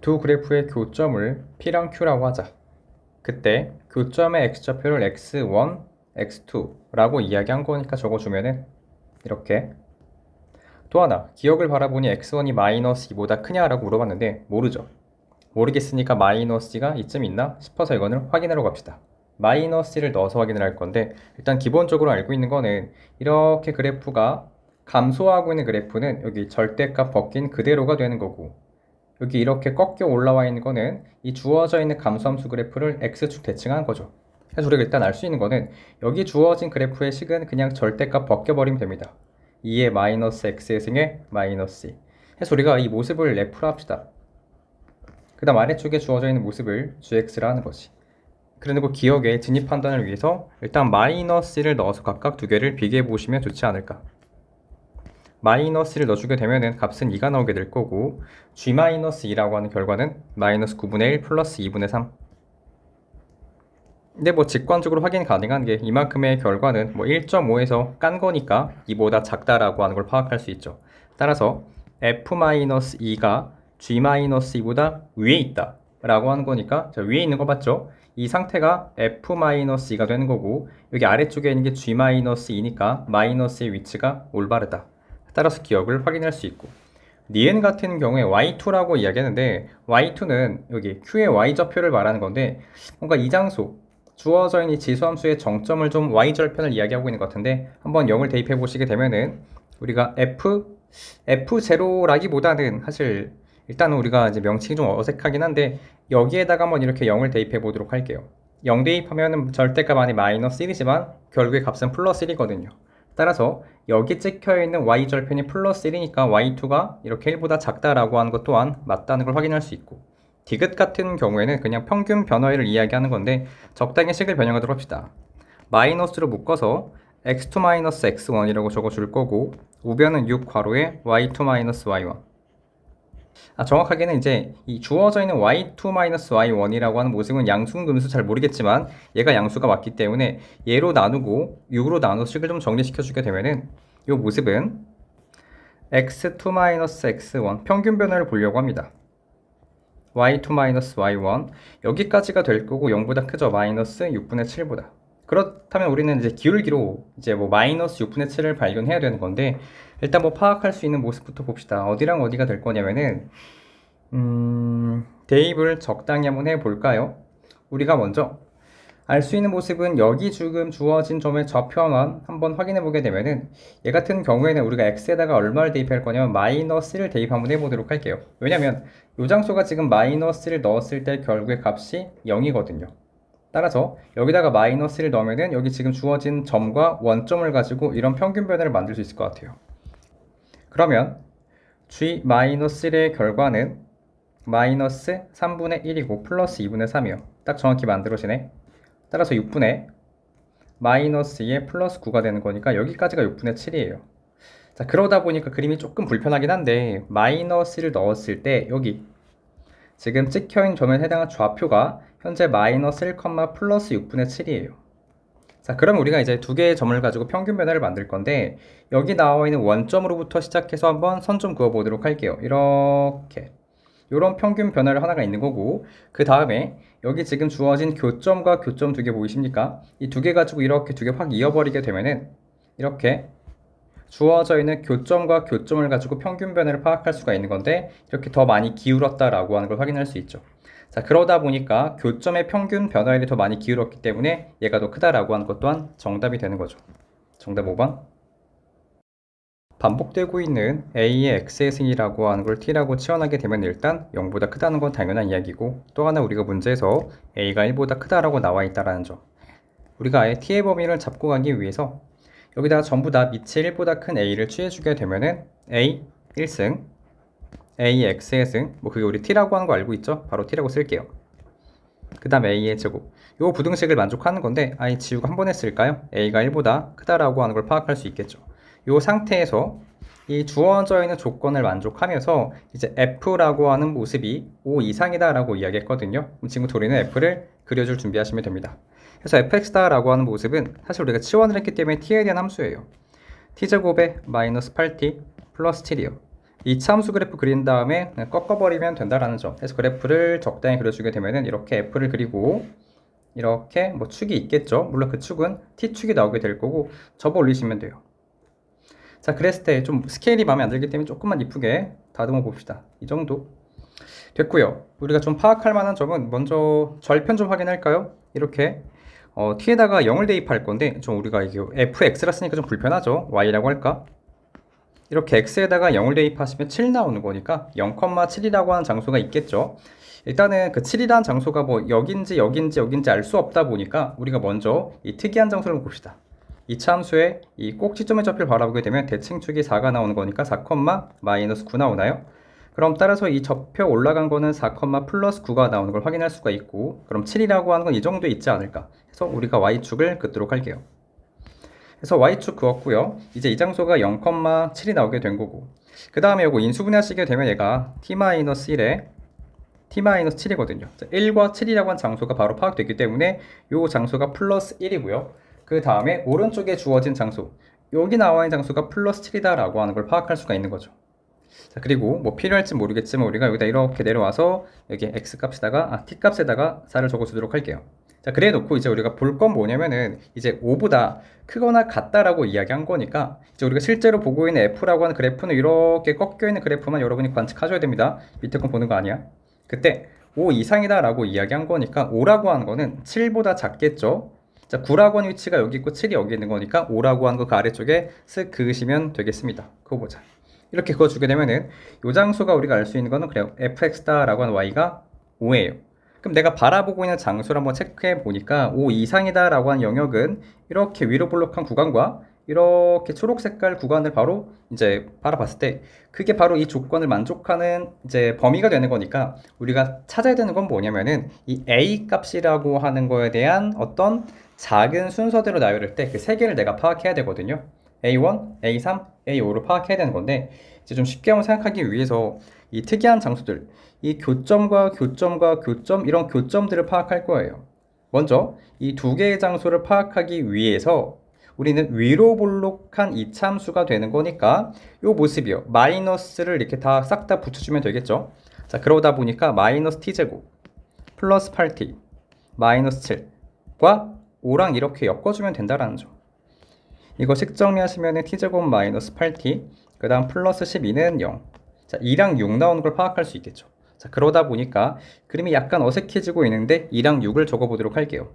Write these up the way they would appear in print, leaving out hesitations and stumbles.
두 그래프의 교점을 P랑 Q라고 하자. 그때 교점의 x좌표를 x1, x2라고 이야기한 거니까 적어주면은 이렇게. 또 하나, 기억을 바라보니 x1이 마이너스 2보다 크냐라고 물어봤는데 모르죠. 모르겠으니까 마이너스 2가 이쯤 있나 싶어서 이거는 확인하러 갑시다. 마이너스 1을 넣어서 확인을 할 건데, 일단 기본적으로 알고 있는 거는 이렇게 그래프가 감소하고 있는 그래프는 여기 절대값 벗긴 그대로가 되는 거고, 여기 이렇게 꺾여 올라와 있는 거는 이 주어져 있는 감소함수 그래프를 x축 대칭한 거죠. 그래서 우리가 일단 알 수 있는 거는 여기 주어진 그래프의 식은 그냥 절대값 벗겨버리면 됩니다. 2의 마이너스 x의 승에 마이너스 2. 그래서 우리가 이 모습을 F로 합시다. 그 다음 아래쪽에 주어져 있는 모습을 gx라 하는 거지. 그리고 기억에 진입 판단을 위해서 일단 마이너스 1을 넣어서 각각 두 개를 비교해 보시면 좋지 않을까. 마이너스 1을 넣어주게 되면은 값은 2가 나오게 될 거고, g-2라고 하는 결과는 마이너스 9분의 1 플러스 2분의 3. 근데 뭐 직관적으로 확인 가능한 게 이만큼의 결과는 뭐 1.5에서 깐 거니까 2보다 작다라고 하는 걸 파악할 수 있죠. 따라서 f-2가 g-2보다 위에 있다 라고 하는 거니까, 자, 위에 있는 거 맞죠? 이 상태가 f-2가 되는 거고, 여기 아래쪽에 있는 게 g-2니까 마이너스의 위치가 올바르다. 따라서 기억을 확인할 수 있고, 니은 같은 경우에 y2라고 이야기하는데, y2는 여기 q의 y좌표를 말하는 건데, 뭔가 이 장소 주어져 있는 지수함수의 정점을 좀 y절편을 이야기하고 있는 것 같은데, 한번 0을 대입해 보시게 되면은 우리가 f0라기보다는 사실 일단은 우리가 이제 명칭이 좀 어색하긴 한데, 여기에다가 한번 이렇게 0을 대입해 보도록 할게요. 0 대입하면은 절대값 안에 마이너스 1이지만 결국에 값은 플러스 1이거든요. 따라서 여기 찍혀 있는 y절편이 플러스 1이니까 y2가 이렇게 1보다 작다라고 하는 것 또한 맞다는 걸 확인할 수 있고, 디귿 같은 경우에는 그냥 평균 변화율을 이야기하는 건데 적당히 식을 변형하도록 합시다. 마이너스로 묶어서 x2-x1이라고 적어줄 거고, 우변은 6 괄호에 y2-y1. 정확하게는 이제 이 주어져 있는 y2-y1이라고 하는 모습은 양수금수 잘 모르겠지만 얘가 양수가 맞기 때문에 얘로 나누고 6으로 나눠서 식을 좀 정리시켜 주게 되면은 이 모습은 x2-x1 평균 변화를 보려고 합니다. y2-y1 여기까지가 될 거고 0보다 크죠. 마이너스 6분의 7보다. 그렇다면 우리는 이제 기울기로 이제 뭐 마이너스 6분의 7을 발견해야 되는 건데, 일단 뭐 파악할 수 있는 모습부터 봅시다. 어디랑 어디가 될 거냐면은 대입을 적당히 한번 해볼까요? 우리가 먼저 알 수 있는 모습은 여기 지금 주어진 점의 좌표만 한번 확인해 보게 되면은, 얘 같은 경우에는 우리가 x에다가 얼마를 대입할 거냐면 마이너스를 대입 한번 해보도록 할게요. 왜냐면 요 장소가 지금 마이너스를 넣었을 때 결국에 값이 0이거든요. 따라서 여기다가 마이너스를 넣으면은 여기 지금 주어진 점과 원점을 가지고 이런 평균 변화를 만들 수 있을 것 같아요. 그러면 g-1의 결과는 마이너스 3분의 1이고 플러스 2분의 3이요. 딱 정확히 만들어지네. 따라서 6분의 마이너스 2에 플러스 9가 되는 거니까 여기까지가 6분의 7이에요. 자, 그러다 보니까 그림이 조금 불편하긴 한데, 마이너스를 넣었을 때 여기 지금 찍혀있는 점에 해당한 좌표가 현재 마이너스 1, 플러스 6분의 7이에요. 자, 그럼 우리가 이제 두 개의 점을 가지고 평균 변화를 만들 건데, 여기 나와 있는 원점으로부터 시작해서 한번 선 좀 그어 보도록 할게요. 이렇게 요런 평균 변화를 하나가 있는 거고, 그 다음에 여기 지금 주어진 교점과 교점 두 개 보이십니까? 이 두 개 가지고 이렇게 두 개 확 이어버리게 되면은 이렇게 주어져 있는 교점과 교점을 가지고 평균 변화를 파악할 수가 있는 건데, 이렇게 더 많이 기울었다라고 하는 걸 확인할 수 있죠. 자, 그러다 보니까 교점의 평균 변화율이 더 많이 기울었기 때문에 얘가 더 크다라고 하는 것 또한 정답이 되는 거죠. 정답 5번. 반복되고 있는 a의 x의 승이라고 하는 걸 t라고 치환하게 되면 일단 0보다 크다는 건 당연한 이야기고, 또 하나 우리가 문제에서 a가 1보다 크다라고 나와 있다는 점, 우리가 아예 t의 범위를 잡고 가기 위해서 여기다가 전부 다 밑에 1보다 큰 a를 취해주게 되면은 a 1승, a x의 승, 뭐 그게 우리 t라고 하는 거 알고 있죠? 바로 t라고 쓸게요. 그 다음 a의 제곱, 요 부등식을 만족하는 건데 아예 지우고 한 번에 쓸까요? a가 1보다 크다라고 하는 걸 파악할 수 있겠죠. 이 상태에서 이 주어져 있는 조건을 만족하면서 이제 f라고 하는 모습이 5 이상이다 라고 이야기했거든요. 지금부터 우리는 f를 그려줄 준비하시면 됩니다. 그래서 fx다라고 하는 모습은 사실 우리가 치환을 했기 때문에 t에 대한 함수예요. t제곱에 마이너스 8t 플러스 7이요. 이차 함수 그래프 그린 다음에 그냥 꺾어버리면 된다라는 점. 그래서 그래프를 적당히 그려주게 되면은 이렇게 F를 그리고 이렇게 뭐 축이 있겠죠. 물론 그 축은 T축이 나오게 될 거고 접어 올리시면 돼요. 자, 그랬을 때 좀 스케일이 마음에 안 들기 때문에 조금만 이쁘게 다듬어 봅시다. 이 정도 됐고요. 우리가 좀 파악할 만한 점은 먼저 절편 좀 확인할까요? 이렇게 t에다가 0을 대입할 건데 좀 우리가 이게 fx라 쓰니까 좀 불편하죠. y라고 할까? 이렇게 x에다가 0을 대입하시면 7 나오는 거니까 0,7이라고 하는 장소가 있겠죠. 일단은 그 7이라는 장소가 뭐 여긴지 알 수 없다 보니까 우리가 먼저 이 특이한 장소를 봅시다. 이차 함수의 이 꼭지점의 좌표를 바라보게 되면 대칭축이 4가 나오는 거니까 4, 마이너스 9 나오나요? 그럼 따라서 이 접혀 올라간 거는 4, 플러스 9가 나오는 걸 확인할 수가 있고, 그럼 7이라고 하는 건 이 정도에 있지 않을까? 그래서 우리가 y축을 긋도록 할게요. 그래서 y축 그었고요. 이제 이 장소가 0,7이 나오게 된 거고, 그 다음에 요거 인수분해하시게 되면 얘가 t-1에 t-7이거든요. 1과 7이라고 한 장소가 바로 파악되기 때문에 요 장소가 플러스 1이고요. 그 다음에 오른쪽에 주어진 장소, 여기 나와 있는 장소가 플러스 7이다 라고 하는 걸 파악할 수가 있는 거죠. 자, 그리고 뭐 필요할지 모르겠지만 우리가 여기다 이렇게 내려와서 여기 x 값에다가 t 값에다가 4를 적어주도록 할게요. 자, 그래 놓고 이제 우리가 볼 건 뭐냐면은 이제 5보다 크거나 같다라고 이야기한 거니까 이제 우리가 실제로 보고 있는 f라고 하는 그래프는 이렇게 꺾여 있는 그래프만 여러분이 관측하셔야 됩니다. 밑에 건 보는 거 아니야. 그때 5 이상이다 라고 이야기한 거니까 5라고 하는 거는 7보다 작겠죠. 자, 9라고 하는 위치가 여기 있고 7이 여기 있는 거니까 5라고 하는 거 그 아래쪽에 쓱 그으시면 되겠습니다. 그거 보자. 이렇게 그어주게 되면은 요 장소가 우리가 알 수 있는 거는 그래요. fx다라고 하는 y가 5예요. 그럼 내가 바라보고 있는 장소를 한번 체크해 보니까 5 이상이다 라고 하는 영역은 이렇게 위로 볼록한 구간과 이렇게 초록 색깔 구간을 바로 이제 바라봤을 때 그게 바로 이 조건을 만족하는 이제 범위가 되는 거니까 우리가 찾아야 되는 건 뭐냐면은 이 a 값이라고 하는 거에 대한 어떤 작은 순서대로 나열할 때 그 세 개를 내가 파악해야 되거든요. A1, A3, A5로 파악해야 되는 건데 이제 좀 쉽게 한번 생각하기 위해서 이 특이한 장소들, 이 교점과 교점과 교점 이런 교점들을 파악할 거예요. 먼저 이 두 개의 장소를 파악하기 위해서 우리는 위로 볼록한 이차함수가 되는 거니까 이 모습이요. 마이너스를 이렇게 다 싹 다 붙여주면 되겠죠. 자, 그러다 보니까 마이너스 t제곱 플러스 8t 마이너스 7과 5랑 이렇게 엮어주면 된다라는 점. 이거 식정리하시면 t제곱 마이너스 8t 그 다음 플러스 12는 0. 자, 2랑 6 나오는 걸 파악할 수 있겠죠. 자, 그러다 보니까 그림이 약간 어색해지고 있는데 2랑 6을 적어보도록 할게요.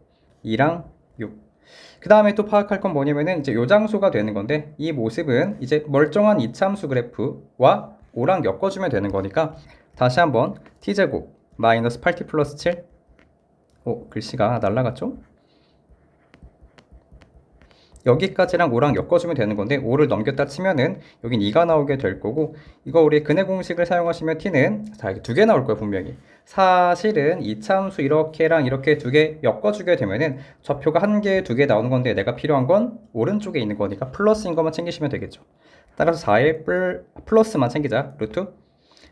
2랑 6. 그 다음에 또 파악할 건 뭐냐면은 이제 요 장소가 되는 건데 이 모습은 이제 멀쩡한 이차함수 그래프와 5랑 엮어주면 되는 거니까 다시 한번 t제곱 마이너스 8t 플러스 7. 오, 글씨가 날라갔죠? 여기까지랑 5랑 엮어주면 되는 건데 5를 넘겼다 치면은 여긴 2가 나오게 될 거고 이거 우리 근해 공식을 사용하시면 t는 자, 이게 두 개 나올 거예요 분명히. 사실은 이차함수 이렇게랑 이렇게 두 개 엮어주게 되면은 좌표가 한 개, 두 개 나오는 건데 내가 필요한 건 오른쪽에 있는 거니까 플러스인 것만 챙기시면 되겠죠. 따라서 4의 플러스만 챙기자. 루트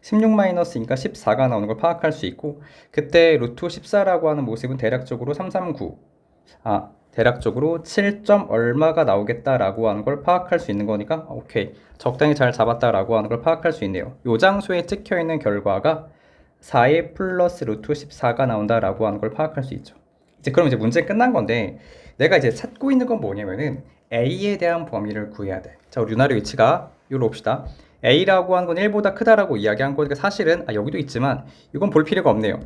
16 마이너스니까 14가 나오는 걸 파악할 수 있고 그때 루트 14라고 하는 모습은 대략적으로 339 대략적으로 7점 얼마가 나오겠다라고 하는 걸 파악할 수 있는 거니까 오케이 적당히 잘 잡았다라고 하는 걸 파악할 수 있네요. 요 장소에 찍혀 있는 결과가 4의 플러스 루트 14가 나온다라고 하는 걸 파악할 수 있죠. 이제 그럼 이제 문제 끝난 건데 내가 이제 찾고 있는 건 뭐냐면은 A에 대한 범위를 구해야 돼. 자, 우리 윤활의 위치가 요로 봅시다. A라고 하는 건 1보다 크다라고 이야기한 거니까 사실은 여기도 있지만 이건 볼 필요가 없네요.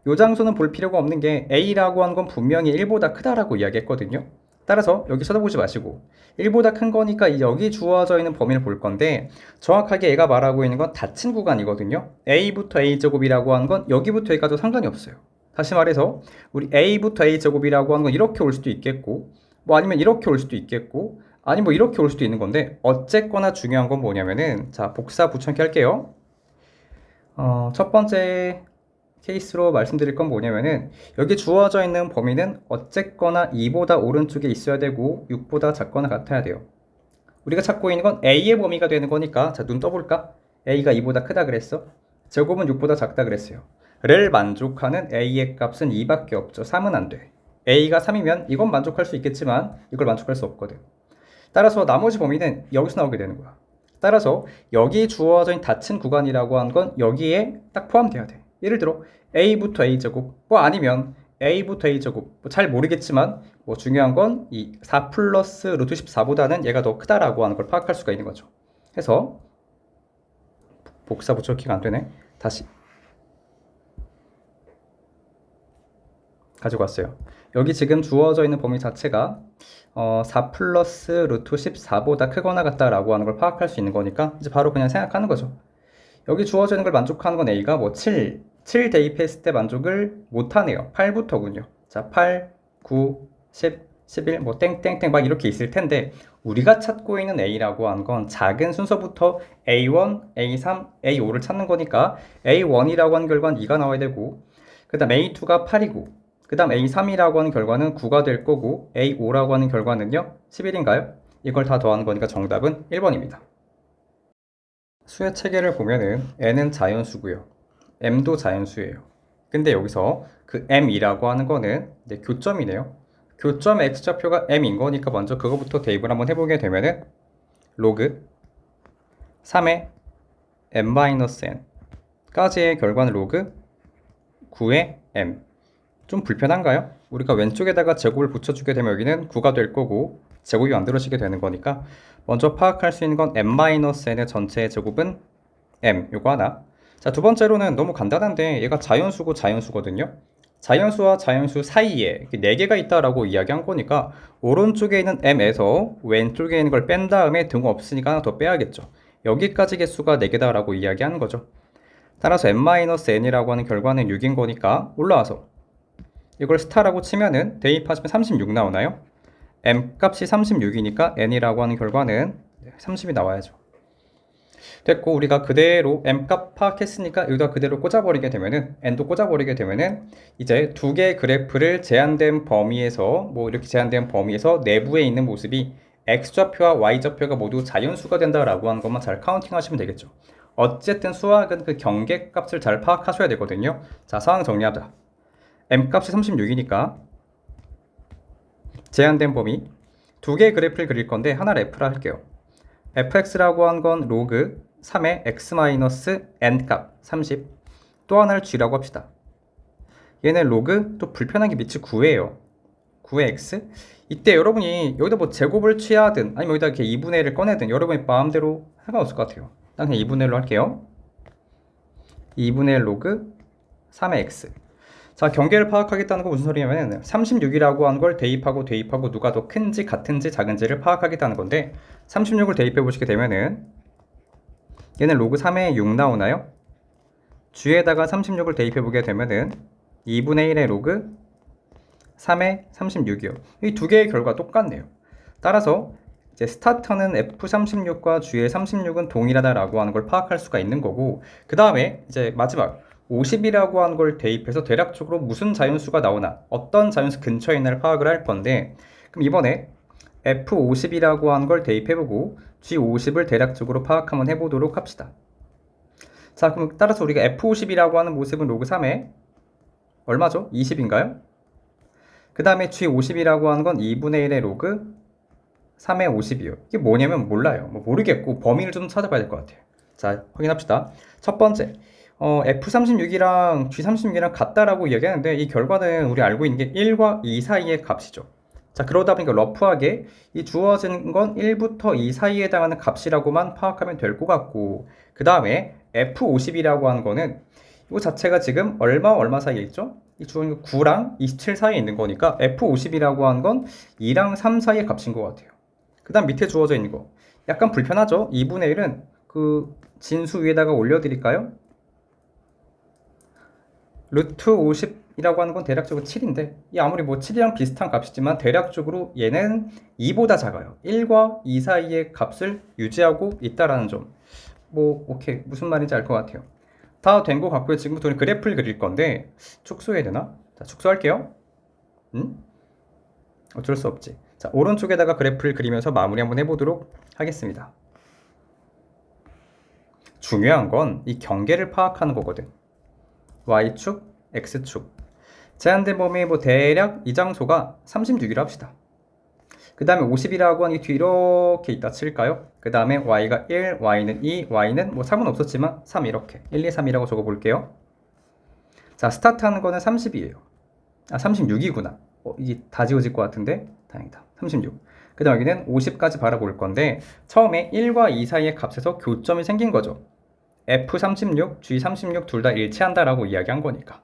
요 장소는 볼 필요가 없는 게 A라고 하는 건 분명히 1보다 크다라고 이야기했거든요. 따라서 여기 쳐다보지 마시고 1보다 큰 거니까 여기 주어져 있는 범위를 볼 건데 정확하게 얘가 말하고 있는 건 닫힌 구간이거든요. A부터 A제곱이라고 하는 건 여기부터 여기까지 상관이 없어요. 다시 말해서 우리 A부터 A제곱이라고 하는 건 이렇게 올 수도 있겠고 뭐 아니면 이렇게 올 수도 있겠고 아니 뭐 이렇게 올 수도 있는 건데 어쨌거나 중요한 건 뭐냐면은 자 복사 붙여넣기 할게요. 첫 번째 케이스로 말씀드릴 건 뭐냐면은 여기 주어져 있는 범위는 어쨌거나 2보다 오른쪽에 있어야 되고 6보다 작거나 같아야 돼요. 우리가 찾고 있는 건 A의 범위가 되는 거니까 자 눈 떠볼까? A가 2보다 크다 그랬어? 제곱은 6보다 작다 그랬어요. 를 만족하는 A의 값은 2밖에 없죠. 3은 안 돼. A가 3이면 이건 만족할 수 있겠지만 이걸 만족할 수 없거든. 따라서 나머지 범위는 여기서 나오게 되는 거야. 따라서 여기 주어져 있는 닫힌 구간이라고 한 건 여기에 딱 포함돼야 돼. 예를 들어 a부터 a제곱 뭐 아니면 a부터 a제곱 뭐 잘 모르겠지만 뭐 중요한 건 이 4 플러스 루트 14보다는 얘가 더 크다라고 하는 걸 파악할 수가 있는 거죠. 해서 복사 붙여넣기가 안 되네. 다시 가지고 왔어요. 여기 지금 주어져 있는 범위 자체가 4 플러스 루트 14보다 크거나 같다라고 하는 걸 파악할 수 있는 거니까 이제 바로 그냥 생각하는 거죠. 여기 주어져 있는 걸 만족하는 건 A가 뭐 7 대입했을 때 만족을 못하네요. 8부터군요. 자, 8, 9, 10, 11, 뭐 땡땡땡 막 이렇게 있을 텐데 우리가 찾고 있는 A라고 하는 건 작은 순서부터 A1, A3, A5를 찾는 거니까 A1이라고 하는 결과는 2가 나와야 되고 그 다음 A2가 8이고 그 다음 A3이라고 하는 결과는 9가 될 거고 A5라고 하는 결과는요 11인가요? 이걸 다 더하는 거니까 정답은 1번입니다. 수의 체계를 보면은 n은 자연수고요. m도 자연수예요. 근데 여기서 그 m이라고 하는 거는 이제 교점이네요. 교점 x좌표가 m인 거니까 먼저 그거부터 대입을 한번 해보게 되면은 로그 3의 m-n 까지의 결과는 로그 9의 m. 좀 불편한가요? 우리가 왼쪽에다가 제곱을 붙여주게 되면 여기는 9가 될 거고 제곱이 만들어지게 되는 거니까 먼저 파악할 수 있는 건 m-n의 전체의 제곱은 m 요거 하나. 자, 두 번째로는 너무 간단한데 얘가 자연수고 자연수거든요. 자연수와 자연수 사이에 4개가 있다라고 이야기한 거니까 오른쪽에 있는 m에서 왼쪽에 있는 걸 뺀 다음에 등 없으니까 하나 더 빼야겠죠. 여기까지 개수가 4개다라고 이야기하는 거죠. 따라서 m-n이라고 하는 결과는 6인 거니까 올라와서 이걸 스타라고 치면은 대입하시면 36 나오나요? m 값이 36이니까 n이라고 하는 결과는 30이 나와야죠. 됐고 우리가 그대로 m 값 파악했으니까 여기다 그대로 꽂아버리게 되면은 n도 꽂아버리게 되면은 이제 두 개의 그래프를 제한된 범위에서 뭐 이렇게 제한된 범위에서 내부에 있는 모습이 x좌표와 y좌표가 모두 자연수가 된다라고 하는 것만 잘 카운팅 하시면 되겠죠. 어쨌든 수학은 그 경계값을 잘 파악하셔야 되거든요. 자, 상황 정리하자. m값이 36이니까 제한된 범위 두 개의 그래프를 그릴 건데 하나를 f라 할게요. fx라고 한 건 로그 3의 x-n 값 30 또 하나를 g라고 합시다. 얘는 로그 또 불편하게 밑이 9예요. 9의 x 이때 여러분이 여기다 뭐 제곱을 취하든 아니면 여기다 이렇게 2분의 1을 꺼내든 여러분이 마음대로 상관없을 것 같아요. 난 그냥 2분의 1로 할게요. 2분의 1 로그 3의 x. 자, 경계를 파악하겠다는 건 무슨 소리냐면 36이라고 한 걸 대입하고 누가 더 큰지 같은지 작은지를 파악하겠다는 건데 36을 대입해 보시게 되면은 얘는 로그 3에 6 나오나요? g에다가 36을 대입해 보게 되면은 2분의 1의 로그 3의 36이요. 이 두 개의 결과 똑같네요. 따라서 이제 스타터는 F36과 G의 36은 동일하다라고 하는 걸 파악할 수가 있는 거고 그 다음에 이제 마지막 50이라고 하는 걸 대입해서 대략적으로 무슨 자연수가 나오나 어떤 자연수 근처에 있나를 파악을 할 건데 그럼 이번에 F50이라고 하는 걸 대입해보고 G50을 대략적으로 파악 한번 해보도록 합시다. 자, 그럼 따라서 우리가 F50이라고 하는 모습은 로그 3에 얼마죠? 20인가요? 그 다음에 G50이라고 하는 건 2분의 1의 로그 3의 50이요. 이게 뭐냐면 몰라요. 뭐 모르겠고 범위를 좀 찾아봐야 될 것 같아요. 자, 확인합시다. 첫 번째, F36이랑 G36이랑 같다라고 이야기하는데 이 결과는 우리 알고 있는 게 1과 2 사이의 값이죠. 자, 그러다 보니까 러프하게 이 주어진 건 1부터 2 사이에 해당하는 값이라고만 파악하면 될 것 같고 그 다음에 F50이라고 하는 거는 이거 자체가 지금 얼마 사이에 있죠? 이 주어진 9랑 27 사이에 있는 거니까 F50이라고 하는 건 2랑 3 사이의 값인 것 같아요. 그 다음 밑에 주어져 있는 거 약간 불편하죠? 2분의 1은 그 진수 위에다가 올려드릴까요? 루트 50이라고 하는 건 대략적으로 7인데 이 아무리 뭐 7이랑 비슷한 값이지만 대략적으로 얘는 2보다 작아요. 1과 2 사이의 값을 유지하고 있다라는 점. 뭐 오케이 무슨 말인지 알 것 같아요. 다 된 것 같고요. 지금부터 우리 그래프를 그릴 건데 축소해야 되나? 자, 축소할게요. 어쩔 수 없지. 자, 오른쪽에다가 그래프를 그리면서 마무리 한번 해보도록 하겠습니다. 중요한 건 이 경계를 파악하는 거거든. Y축, X축. 제한된 범위 뭐 대략 이 장소가 36이라 합시다. 그 다음에 50이라고 하는 게 뒤 이렇게 있다 칠까요? 그 다음에 y가 1, y는 2, y는 뭐 3은 없었지만 3 이렇게 1, 2, 3이라고 적어볼게요. 자, 스타트하는 거는 30이에요. 아, 36이구나. 이게 다 지워질 것 같은데 다행이다. 36. 그 다음 여기는 50까지 바라볼 건데 처음에 1과 2 사이의 값에서 교점이 생긴 거죠. F36, G36 둘 다 일치한다라고 이야기한 거니까.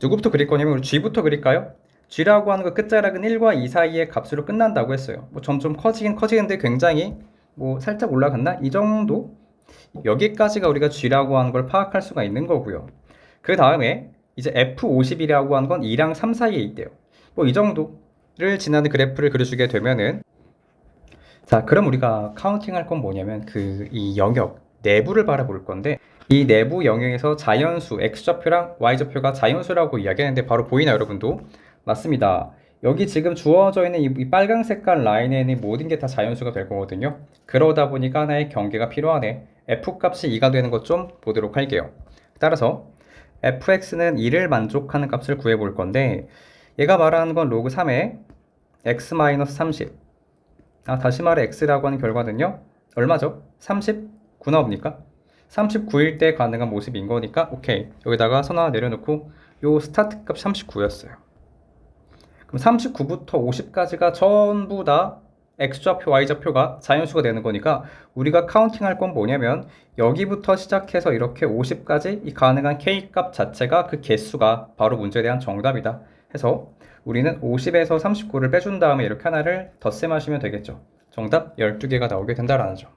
누구부터 그릴 거냐면 우리 G부터 그릴까요? G라고 하는 거 끝자락은 1과 2 사이의 값으로 끝난다고 했어요. 뭐 점점 커지긴 커지는데 굉장히 뭐 살짝 올라갔나? 이 정도? 여기까지가 우리가 G라고 하는 걸 파악할 수가 있는 거고요. 그 다음에 이제 F50이라고 하는 건 2랑 3 사이에 있대요. 뭐 이 정도를 지나는 그래프를 그려주게 되면은 자, 그럼 우리가 카운팅 할 건 뭐냐면 이 영역 내부를 바라볼 건데 이 내부 영역에서 자연수 x좌표랑 y좌표가 자연수라고 이야기하는데 바로 보이나요, 여러분도? 맞습니다. 여기 지금 주어져 있는 이 빨간 색깔 라인에는 모든 게 다 자연수가 될 거거든요. 그러다 보니까 하나의 경계가 필요하네. f값이 2가 되는 것 좀 보도록 할게요. 따라서 fx는 2를 만족하는 값을 구해 볼 건데 얘가 말하는 건 로그 3에 x-30 다시 말해 x라고 하는 결과는요 얼마죠? 39 나옵니까? 39일 때 가능한 모습인 거니까 오케이, 여기다가 선 하나 내려놓고 요 스타트 값 39였어요. 그럼 39부터 50까지가 전부 다 x좌표 y좌표가 자연수가 되는 거니까 우리가 카운팅 할 건 뭐냐면 여기부터 시작해서 이렇게 50까지 이 가능한 k값 자체가 그 개수가 바로 문제에 대한 정답이다 해서 우리는 50에서 39를 빼준 다음에 이렇게 하나를 덧셈하시면 되겠죠. 정답 12개가 나오게 된다라는 점.